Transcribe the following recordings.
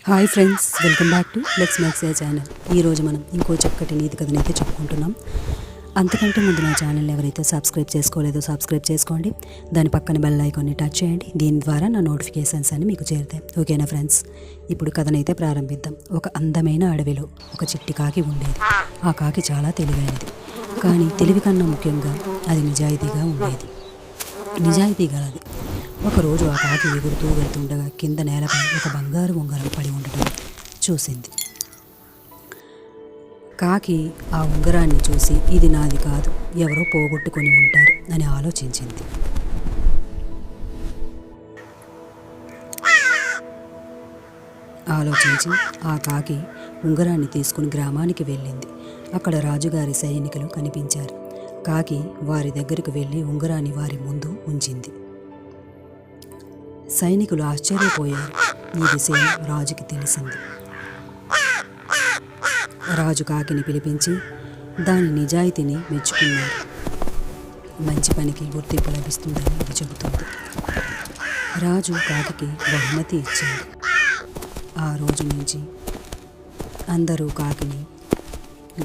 Hi friends, welcome back to let's make a channel. ఈరోజు మనం ఇంకో చక్కటి నీతి కథని అయితే చెప్పుకుంటున్నాం. అంతకంటే ముందు నా ఛానల్ ఎవరైతే సబ్స్క్రైబ్ చేసుకోలేదో సబ్స్క్రైబ్ చేసుకోండి. దాని పక్కన బెల్ ఐకాన్ని టచ్ చేయండి. దీని ద్వారా నా నోటిఫికేషన్స్ అన్ని మీకు చేరుతాయి. ఓకేనా ఫ్రెండ్స్, ఇప్పుడు కథనైతే ప్రారంభిద్దాం. ఒక అందమైన అడవిలో ఒక చిట్టి కాకి ఉండేది. ఆ కాకి చాలా తెలివైనది, కానీ తెలివి కన్నా ముఖ్యంగా అది నిజాయితీగా ఉండేది. నిజాయితీ గలది. ఒకరోజు ఆ కాకి ఎగురుతూ వెళ్తుండగా కింద నేలపై ఒక బంగారు ఉంగరం పడి ఉండటం చూసింది. కాకి ఆ ఉంగరాన్ని చూసి ఇది నాది కాదు, ఎవరో పోగొట్టుకొని ఉంటారు అని ఆలోచించింది. ఆలోచించి ఆ కాకి ఉంగరాన్ని తీసుకుని గ్రామానికి వెళ్ళింది. అక్కడ రాజుగారి సైనికులు కనిపించారు. కాకి వారి దగ్గరకు వెళ్ళి ఉంగరాన్ని వారి ముందు ఉంచింది. సైనికులు ఆశ్చర్యపోయారు. ఈ విషయం రాజుకి తెలిసింది. రాజు కాకిని పిలిపించి దాని నిజాయితీని మెచ్చుకున్నారు. మంచి పనికి గుర్తింపు లభిస్తుందని ఇది చెబుతుంది. రాజు కాకికి బహుమతి ఇచ్చాడు. ఆ రోజు నుంచి అందరూ కాకిని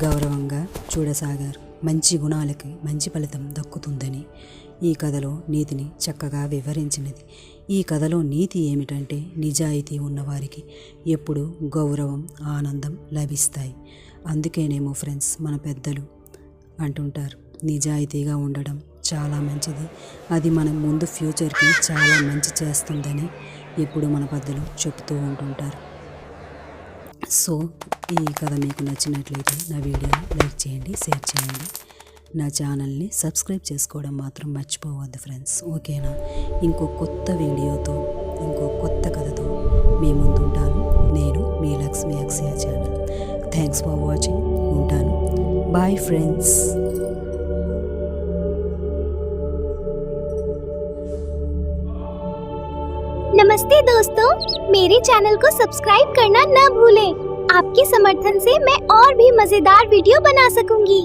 గౌరవంగా చూడసాగారు. మంచి గుణాలకి మంచి ఫలితం దక్కుతుందని ఈ కథలో నీతిని చక్కగా వివరించినది. ఈ కథలో నీతి ఏమిటంటే, నిజాయితీ ఉన్నవారికి ఎప్పుడు గౌరవం, ఆనందం లభిస్తాయి. అందుకేనేమో ఫ్రెండ్స్, మన పెద్దలు అంటుంటారు, నిజాయితీగా ఉండడం చాలా మంచిది, అది మన ముందు ఫ్యూచర్కి చాలా మంచి చేస్తుందని ఎప్పుడు మన పెద్దలు చెప్తూ ఉంటుంటారు. సో ఈ కథ మీకు నచ్చినట్లయితే నా వీడియో లైక్ చేయండి, షేర్ చేయండి. నా ఛానల్ని సబ్స్క్రైబ్ చేసుకోవడం మాత్రం మర్చిపోవద్దు ఫ్రెండ్స్. ఓకేనా? ఇంకో కొత్త వీడియోతో, ఇంకో కొత్త కథతో మీ ముందుంటాను. నేను మీ Lakshmi Akshaya channel. Thanks for watching. ఉంటాను. Bye friends. नमस्ते दोस्तों, मेरे चैनल को सब्सक्राइब करना न भूलें। आपके समर्थन से मैं और भी मजेदार वीडियो बना सकूंगी।